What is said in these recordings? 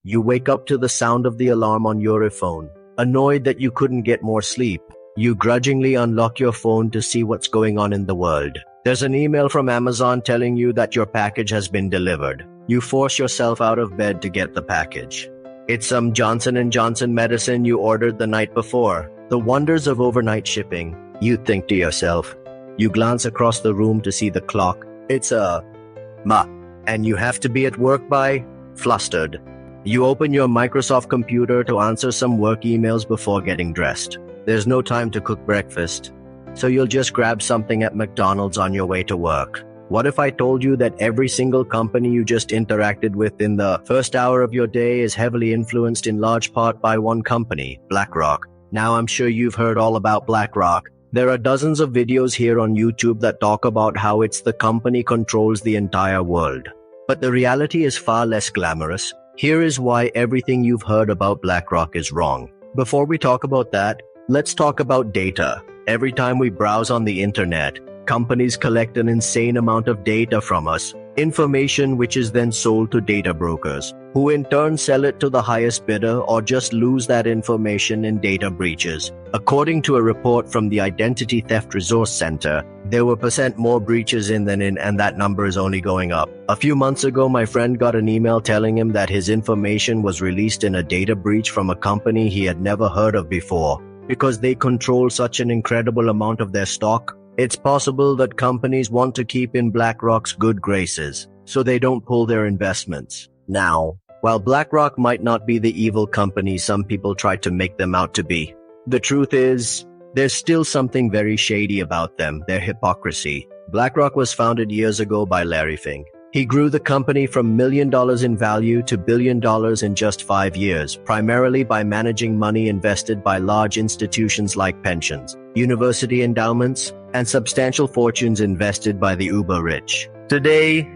You wake up to the sound of the alarm on your phone. Annoyed that you couldn't get more sleep, you grudgingly unlock your phone to see what's going on in the world. There's an email from Amazon telling you that your package has been delivered. You force yourself out of bed to get the package. It's some Johnson & Johnson medicine you ordered the night before. The wonders of overnight shipping. You think to yourself. You glance across the room to see the clock. It's and you have to be at work by. Flustered. You open your Microsoft computer to answer some work emails before getting dressed. There's no time to cook breakfast, so you'll just grab something at McDonald's on your way to work. What if I told you that every single company you just interacted with in the first hour of your day is heavily influenced in large part by one company, BlackRock? Now I'm sure you've heard all about BlackRock. There are dozens of videos here on YouTube that talk about how it's the company controls the entire world. But the reality is far less glamorous. Here is why everything you've heard about BlackRock is wrong. Before we talk about that, let's talk about data. Every time we browse on the internet, companies collect an insane amount of data from us, information which is then sold to data brokers, who in turn sell it to the highest bidder or just lose that information in data breaches. According to a report from the Identity Theft Resource Center, there were more breaches in than in, and that number is only going up. A few months ago, my friend got an email telling him that his information was released in a data breach from a company he had never heard of before. Because they control such an incredible amount of their stock, it's possible that companies want to keep in BlackRock's good graces, so they don't pull their investments. Now, while BlackRock might not be the evil company some people try to make them out to be, the truth is, there's still something very shady about them, their hypocrisy. BlackRock was founded years ago by Larry Fink. He grew the company from $1 million in value to $1 billion in just 5 years, primarily by managing money invested by large institutions like pensions, university endowments, and substantial fortunes invested by the uber-rich. Today,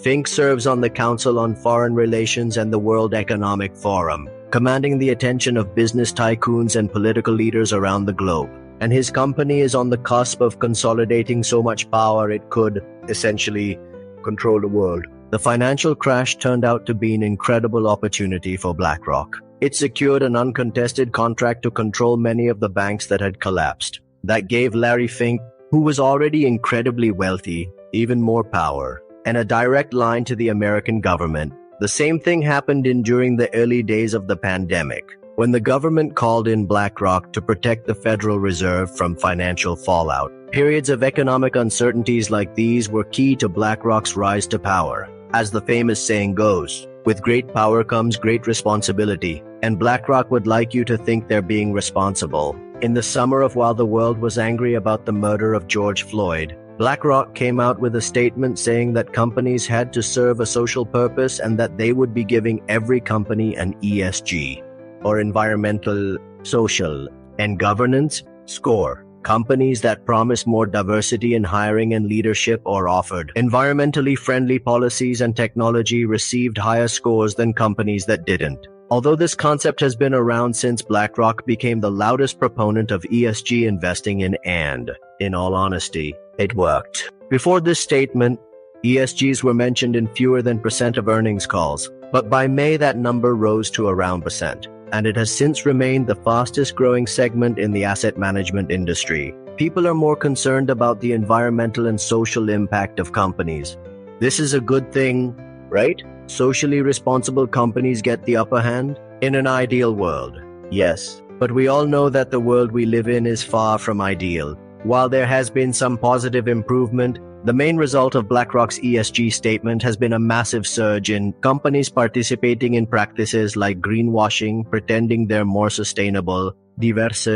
Fink serves on the Council on Foreign Relations and the World Economic Forum, commanding the attention of business tycoons and political leaders around the globe. And his company is on the cusp of consolidating so much power it could, essentially, control the world. The financial crash turned out to be an incredible opportunity for BlackRock. It secured an uncontested contract to control many of the banks that had collapsed. That gave Larry Fink, who was already incredibly wealthy, even more power, and a direct line to the American government. The same thing happened during the early days of the pandemic, when the government called in BlackRock to protect the Federal Reserve from financial fallout. Periods of economic uncertainties like these were key to BlackRock's rise to power. As the famous saying goes, with great power comes great responsibility, and BlackRock would like you to think they're being responsible. In the summer of while the world was angry about the murder of George Floyd, BlackRock came out with a statement saying that companies had to serve a social purpose and that they would be giving every company an ESG, or environmental, social, and governance score. Companies that promised more diversity in hiring and leadership or offered environmentally friendly policies and technology received higher scores than companies that didn't. Although this concept has been around since BlackRock became the loudest proponent of ESG investing in all honesty, it worked. Before this statement, ESGs were mentioned in fewer than % of earnings calls, but by May that number rose to around %. And it has since remained the fastest growing segment in the asset management industry. People are more concerned about the environmental and social impact of companies. This is a good thing, right? Socially responsible companies get the upper hand? In an ideal world, yes. But we all know that the world we live in is far from ideal. While there has been some positive improvement, the main result of BlackRock's ESG statement has been a massive surge in companies participating in practices like greenwashing, pretending they're more sustainable, diverse,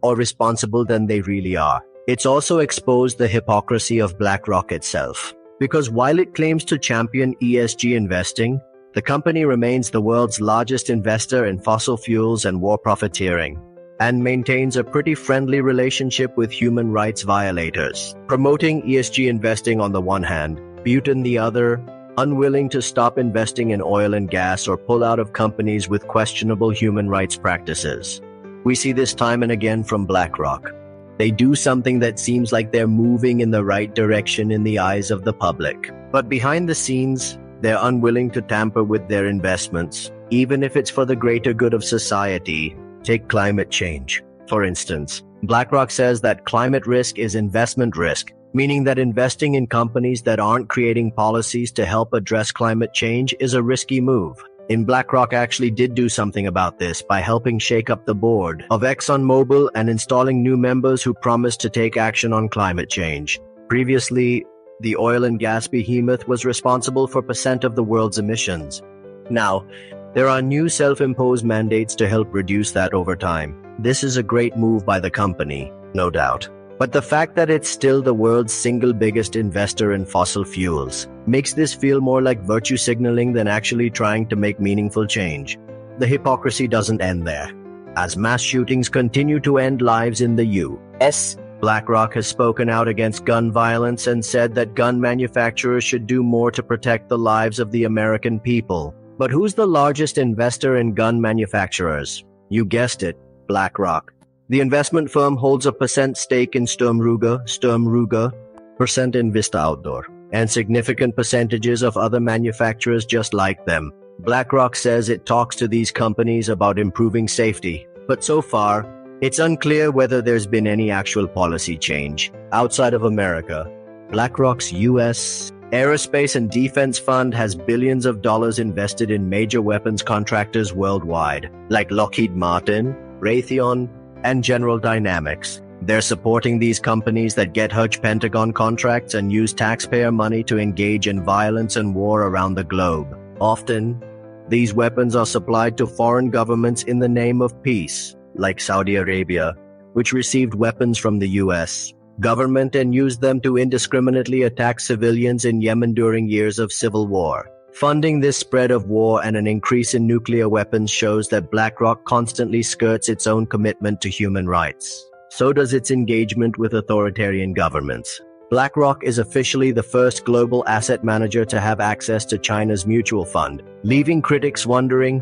or responsible than they really are. It's also exposed the hypocrisy of BlackRock itself. Because while it claims to champion ESG investing, the company remains the world's largest investor in fossil fuels and war profiteering, and maintains a pretty friendly relationship with human rights violators, promoting ESG investing on the one hand, but on the other, unwilling to stop investing in oil and gas or pull out of companies with questionable human rights practices. We see this time and again from BlackRock. They do something that seems like they're moving in the right direction in the eyes of the public, but behind the scenes, they're unwilling to tamper with their investments, even if it's for the greater good of society. Take climate change, for instance. BlackRock says that climate risk is investment risk, meaning that investing in companies that aren't creating policies to help address climate change is a risky move. And BlackRock actually did do something about this by helping shake up the board of ExxonMobil and installing new members who promised to take action on climate change. Previously, the oil and gas behemoth was responsible for % of the world's emissions. Now, there are new self-imposed mandates to help reduce that over time. This is a great move by the company, no doubt. But the fact that it's still the world's single biggest investor in fossil fuels makes this feel more like virtue signaling than actually trying to make meaningful change. The hypocrisy doesn't end there. As mass shootings continue to end lives in the U.S., BlackRock has spoken out against gun violence and said that gun manufacturers should do more to protect the lives of the American people. But who's the largest investor in gun manufacturers? You guessed it, BlackRock. The investment firm holds a % stake in Sturm Ruger, % in Vista Outdoor, and significant percentages of other manufacturers just like them. BlackRock says it talks to these companies about improving safety, but so far, it's unclear whether there's been any actual policy change. Outside of America, BlackRock's U.S. Aerospace and Defense Fund has billions of dollars invested in major weapons contractors worldwide, like Lockheed Martin, Raytheon, and General Dynamics. They're supporting these companies that get huge Pentagon contracts and use taxpayer money to engage in violence and war around the globe. Often, these weapons are supplied to foreign governments in the name of peace, like Saudi Arabia, which received weapons from the U.S. government and used them to indiscriminately attack civilians in Yemen during years of civil war. Funding this spread of war and an increase in nuclear weapons shows that BlackRock constantly skirts its own commitment to human rights. So does its engagement with authoritarian governments. BlackRock is officially the first global asset manager to have access to China's mutual fund, leaving critics wondering,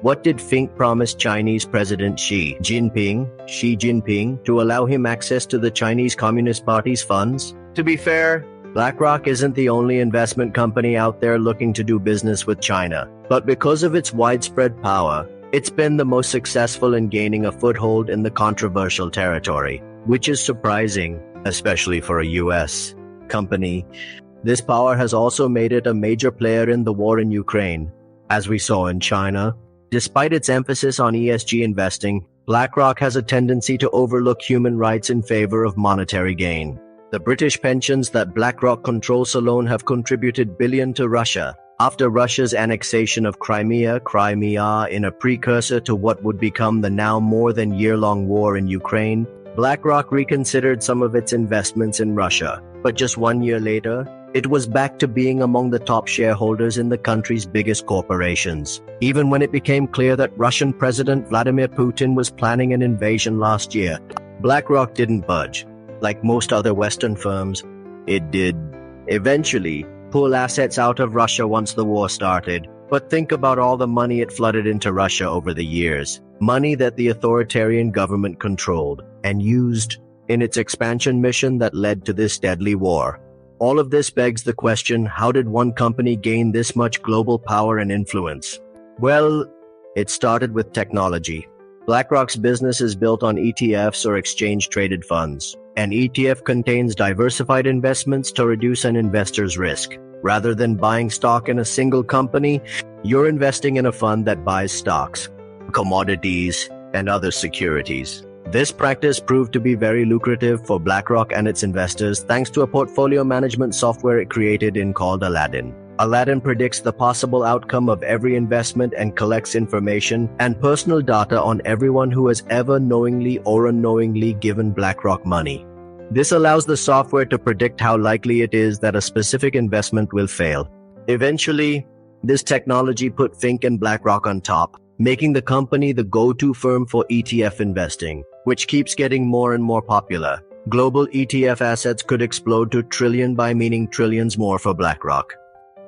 what did Fink promise Chinese President Xi Jinping to allow him access to the Chinese Communist Party's funds? To be fair, BlackRock isn't the only investment company out there looking to do business with China, but because of its widespread power, it's been the most successful in gaining a foothold in the controversial territory, which is surprising, especially for a U.S. company. This power has also made it a major player in the war in Ukraine. As we saw in China, despite its emphasis on ESG investing, BlackRock has a tendency to overlook human rights in favor of monetary gain. The British pensions that BlackRock controls alone have contributed billions to Russia. After Russia's annexation of Crimea in a precursor to what would become the now more than year-long war in Ukraine, BlackRock reconsidered some of its investments in Russia. But just 1 year later, it was back to being among the top shareholders in the country's biggest corporations. Even when it became clear that Russian President Vladimir Putin was planning an invasion last year, BlackRock didn't budge. Like most other Western firms, it did eventually pull assets out of Russia once the war started. But think about all the money it flooded into Russia over the years. Money that the authoritarian government controlled and used in its expansion mission that led to this deadly war. All of this begs the question, how did one company gain this much global power and influence? Well, it started with technology. BlackRock's business is built on ETFs or exchange-traded funds. An ETF contains diversified investments to reduce an investor's risk. Rather than buying stock in a single company, you're investing in a fund that buys stocks, commodities, and other securities. This practice proved to be very lucrative for BlackRock and its investors thanks to a portfolio management software it created called Aladdin. Aladdin predicts the possible outcome of every investment and collects information and personal data on everyone who has ever knowingly or unknowingly given BlackRock money. This allows the software to predict how likely it is that a specific investment will fail. Eventually, this technology put Fink and BlackRock on top, making the company the go-to firm for ETF investing, which keeps getting more and more popular. Global ETF assets could explode to trillion by meaning trillions more for BlackRock.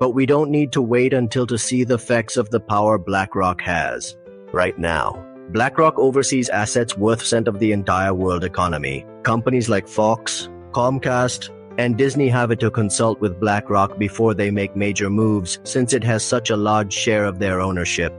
But we don't need to wait until to see the effects of the power BlackRock has. Right now, BlackRock oversees assets worth % of the entire world economy. Companies like Fox, Comcast, and Disney have it to consult with BlackRock before they make major moves since it has such a large share of their ownership.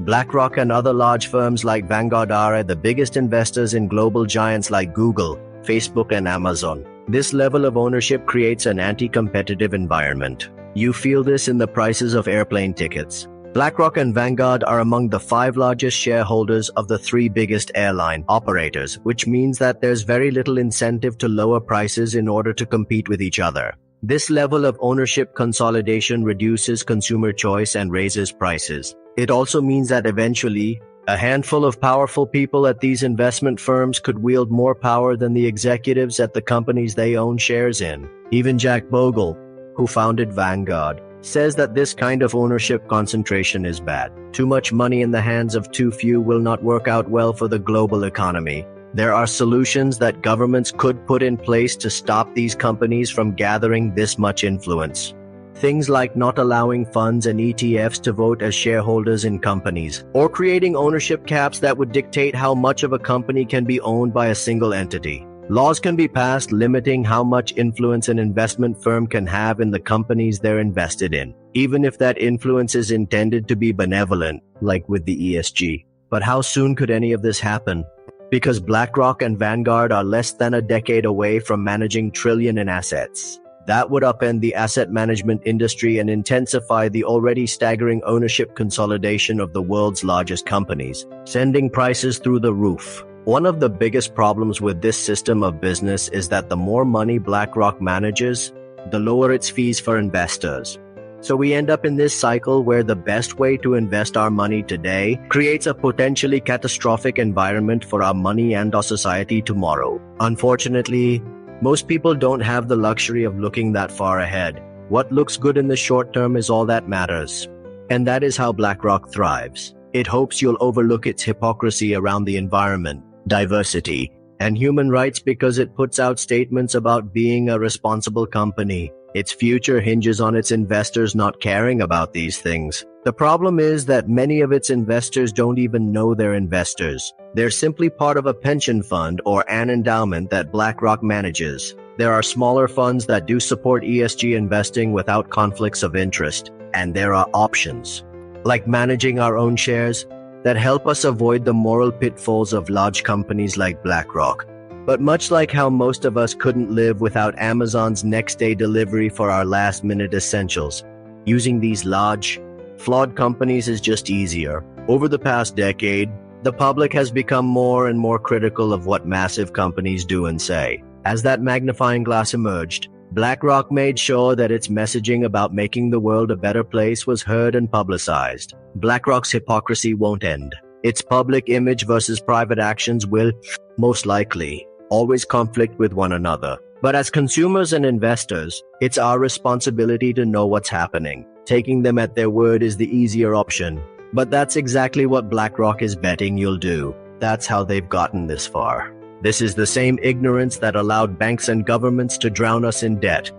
BlackRock and other large firms like Vanguard are the biggest investors in global giants like Google, Facebook, and Amazon. This level of ownership creates an anti-competitive environment. You feel this in the prices of airplane tickets. BlackRock and Vanguard are among the 5 largest shareholders of the 3 biggest airline operators, which means that there's very little incentive to lower prices in order to compete with each other. This level of ownership consolidation reduces consumer choice and raises prices. It also means that eventually, a handful of powerful people at these investment firms could wield more power than the executives at the companies they own shares in. Even Jack Bogle, who founded Vanguard, says that this kind of ownership concentration is bad. Too much money in the hands of too few will not work out well for the global economy. There are solutions that governments could put in place to stop these companies from gathering this much influence. Things like not allowing funds and ETFs to vote as shareholders in companies, or creating ownership caps that would dictate how much of a company can be owned by a single entity. Laws can be passed limiting how much influence an investment firm can have in the companies they're invested in, even if that influence is intended to be benevolent, like with the ESG. But how soon could any of this happen? Because BlackRock and Vanguard are less than a decade away from managing trillions in assets. That would upend the asset management industry and intensify the already staggering ownership consolidation of the world's largest companies, sending prices through the roof. One of the biggest problems with this system of business is that the more money BlackRock manages, the lower its fees for investors. So we end up in this cycle where the best way to invest our money today creates a potentially catastrophic environment for our money and our society tomorrow. Unfortunately, most people don't have the luxury of looking that far ahead. What looks good in the short term is all that matters. And that is how BlackRock thrives. It hopes you'll overlook its hypocrisy around the environment, diversity, and human rights because it puts out statements about being a responsible company. Its future hinges on its investors not caring about these things. The problem is that many of its investors don't even know they're investors. They're simply part of a pension fund or an endowment that BlackRock manages. There are smaller funds that do support ESG investing without conflicts of interest, and there are options, like managing our own shares, that help us avoid the moral pitfalls of large companies like BlackRock. But much like how most of us couldn't live without Amazon's next-day delivery for our last-minute essentials, using these large, flawed companies is just easier. Over the past decade, the public has become more and more critical of what massive companies do and say. As that magnifying glass emerged, BlackRock made sure that its messaging about making the world a better place was heard and publicized. BlackRock's hypocrisy won't end. Its public image versus private actions will, most likely, always conflict with one another. But as consumers and investors, it's our responsibility to know what's happening. Taking them at their word is the easier option. But that's exactly what BlackRock is betting you'll do. That's how they've gotten this far. This is the same ignorance that allowed banks and governments to drown us in debt,